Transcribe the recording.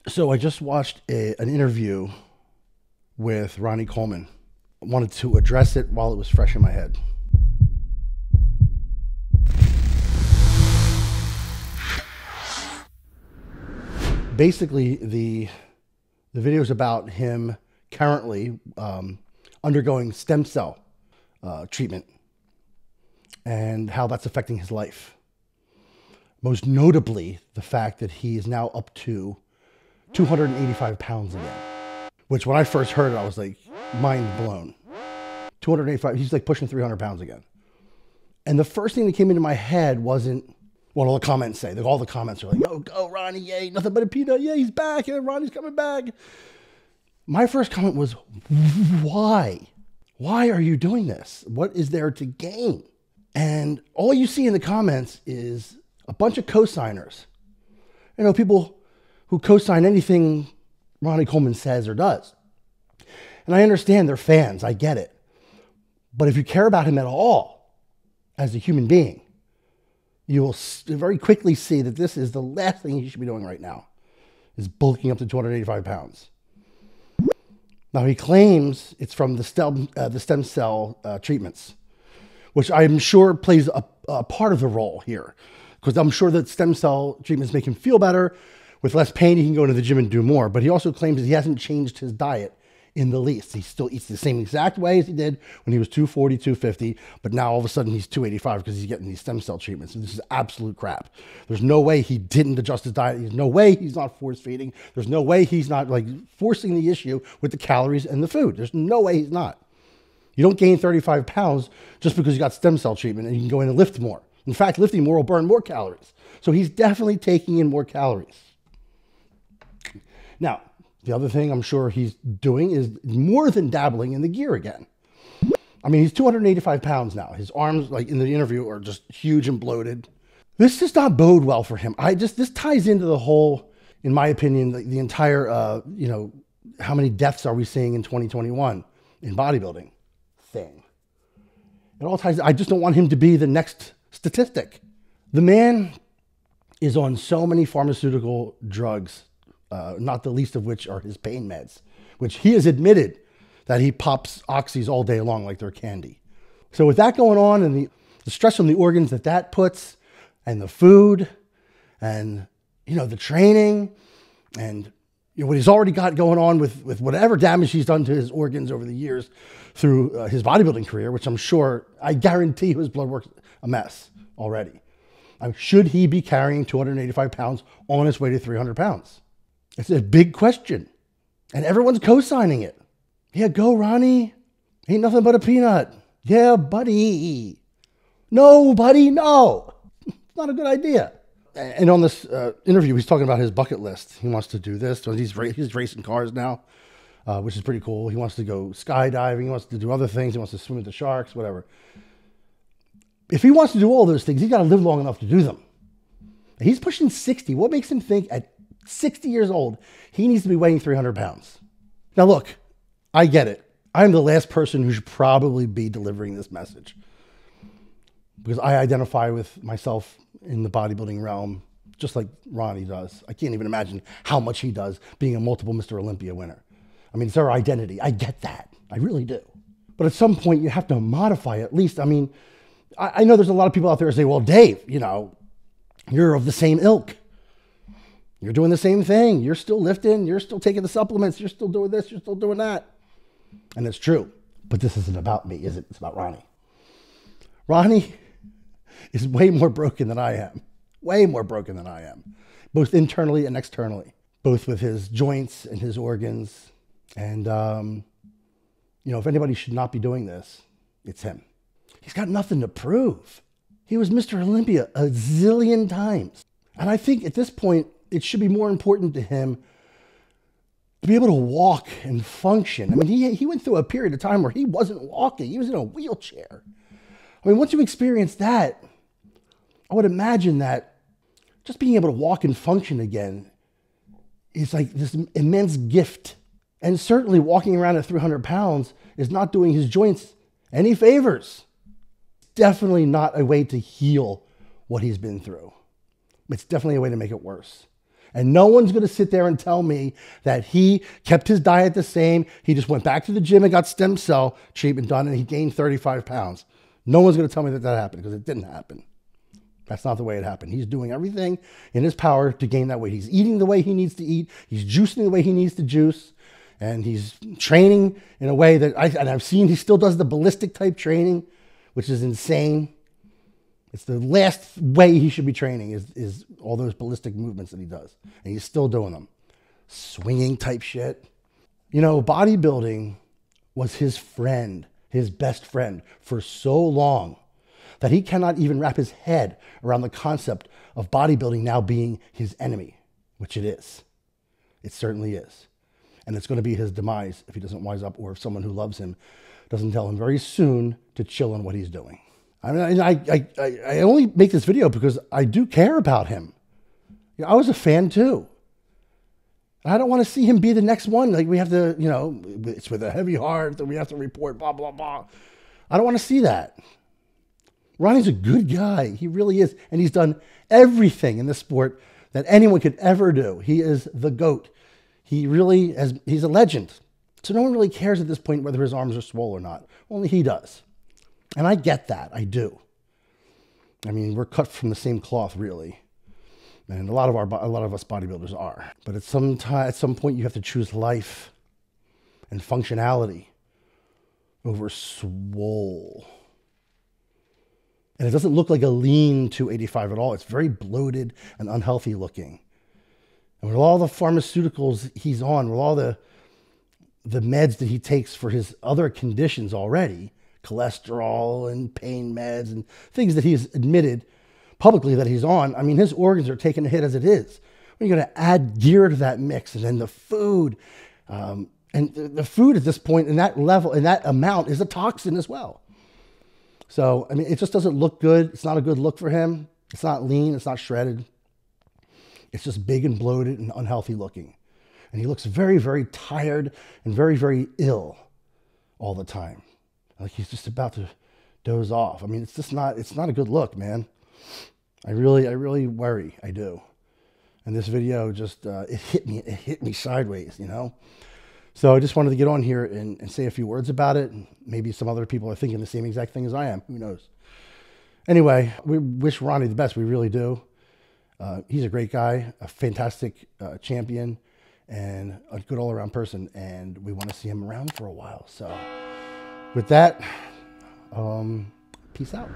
So I just watched an interview with Ronnie Coleman. I wanted to address it while it was fresh in my head. Basically, the video is about him currently undergoing stem cell treatment and how that's affecting his life. Most notably, the fact that he is now up to 285 pounds again, which when I first heard it, I was like, mind blown. 285, he's like pushing 300 pounds again. And the first thing that came into my head wasn't what all the comments say. All the comments are like, oh, go Ronnie, yay, nothing but a peanut, yeah, he's back, and Ronnie's coming back. My first comment was, why? Why are you doing this? What is there to gain? And all you see in the comments is a bunch of co-signers. You know, people who co-sign anything Ronnie Coleman says or does. And I understand they're fans, I get it. But if you care about him at all as a human being, you will very quickly see that this is the last thing he should be doing right now, is bulking up to 285 pounds. Now, he claims it's from the stem cell treatments, which I'm sure plays a part of the role here, because I'm sure that stem cell treatments make him feel better. With less pain, he can go to the gym and do more. But he also claims that he hasn't changed his diet in the least. He still eats the same exact way as he did when he was 240, 250, but now all of a sudden he's 285 because he's getting these stem cell treatments. And this is absolute crap. There's no way he didn't adjust his diet. There's no way he's not force feeding. There's no way he's not like forcing the issue with the calories and the food. There's no way he's not. You don't gain 35 pounds just because you got stem cell treatment and you can go in and lift more. In fact, lifting more will burn more calories. So he's definitely taking in more calories. Now, the other thing I'm sure he's doing is more than dabbling in the gear again. I mean, he's 285 pounds now. His arms, like in the interview, are just huge and bloated. This does not bode well for him. This ties into the whole, in my opinion, the entire, how many deaths are we seeing in 2021 in bodybuilding thing. It all ties, I just don't want him to be the next statistic. The man is on so many pharmaceutical drugs, not the least of which are his pain meds, which he has admitted that he pops oxys all day long like they're candy. So with that going on and the stress on the organs that puts, and the food, and the training, and what he's already got going on with whatever damage he's done to his organs over the years through his bodybuilding career, which I'm sure, I guarantee his blood work's a mess already. Should he be carrying 285 pounds on his way to 300 pounds? It's a big question. And everyone's co-signing it. Yeah, go Ronnie. Ain't nothing but a peanut. Yeah, buddy. No, buddy, no. It's not a good idea. And on this interview, he's talking about his bucket list. He wants to do this. So he's racing cars now, which is pretty cool. He wants to go skydiving. He wants to do other things. He wants to swim with the sharks, whatever. If he wants to do all those things, he's got to live long enough to do them. He's pushing 60. What makes him think at 60 years old, he needs to be weighing 300 pounds? Now, look, I get it. I'm the last person who should probably be delivering this message because I identify with myself in the bodybuilding realm, just like Ronnie does. I can't even imagine how much he does being a multiple Mr. Olympia winner. I mean, it's our identity. I get that. I really do. But at some point, you have to modify at least. I mean, I know there's a lot of people out there who say, well, Dave, you're of the same ilk. You're doing the same thing. You're still lifting. You're still taking the supplements. You're still doing this. You're still doing that. And it's true. But this isn't about me, is it? It's about Ronnie. Ronnie is way more broken than I am. Way more broken than I am. Both internally and externally. Both with his joints and his organs. And, if anybody should not be doing this, it's him. He's got nothing to prove. He was Mr. Olympia a zillion times. And I think at this point, it should be more important to him to be able to walk and function. I mean, he went through a period of time where he wasn't walking. He was in a wheelchair. I mean, once you experience that, I would imagine that just being able to walk and function again is like this immense gift. And certainly walking around at 300 pounds is not doing his joints any favors. Definitely not a way to heal what he's been through. It's definitely a way to make it worse. And no one's going to sit there and tell me that he kept his diet the same. He just went back to the gym and got stem cell treatment done and he gained 35 pounds. No one's going to tell me that that happened because it didn't happen. That's not the way it happened. He's doing everything in his power to gain that weight. He's eating the way he needs to eat. He's juicing the way he needs to juice. And he's training in a way that I've seen he still does the ballistic type training, which is insane. It's the last way he should be training is all those ballistic movements that he does. And he's still doing them. Swinging type shit. You know, bodybuilding was his friend, his best friend for so long that he cannot even wrap his head around the concept of bodybuilding now being his enemy, which it is. It certainly is. And it's going to be his demise if he doesn't wise up or if someone who loves him doesn't tell him very soon to chill on what he's doing. I mean, I only make this video because I do care about him. You know, I was a fan too. I don't want to see him be the next one. Like we have to, you know, it's with a heavy heart that we have to report, blah, blah, blah. I don't want to see that. Ronnie's a good guy. He really is. And he's done everything in the sport that anyone could ever do. He is the GOAT. He really has, he's a legend. So no one really cares at this point whether his arms are swole or not. Only he does. And I get that. I do. I mean, we're cut from the same cloth, really. And a lot of us bodybuilders are. But at some point, you have to choose life and functionality over swole. And it doesn't look like a lean 285 at all. It's very bloated and unhealthy looking. And with all the pharmaceuticals he's on, with all the meds that he takes for his other conditions already, cholesterol and pain meds and things that he's admitted publicly that he's on, I mean, his organs are taking a hit as it is. When you're going to add gear to that mix and then the food, and the food at this point in that level, in that amount is a toxin as well. So, I mean, it just doesn't look good. It's not a good look for him. It's not lean. It's not shredded. It's just big and bloated and unhealthy looking. And he looks very, very tired and very, very ill all the time. Like he's just about to doze off. I mean, it's not a good look, man. I really worry. I do. And this video just, it hit me sideways, you know? So I just wanted to get on here and say a few words about it. And maybe some other people are thinking the same exact thing as I am. Who knows? Anyway, we wish Ronnie the best. We really do. He's a great guy, a fantastic champion, and a good all-around person. And we want to see him around for a while. So with that, peace out.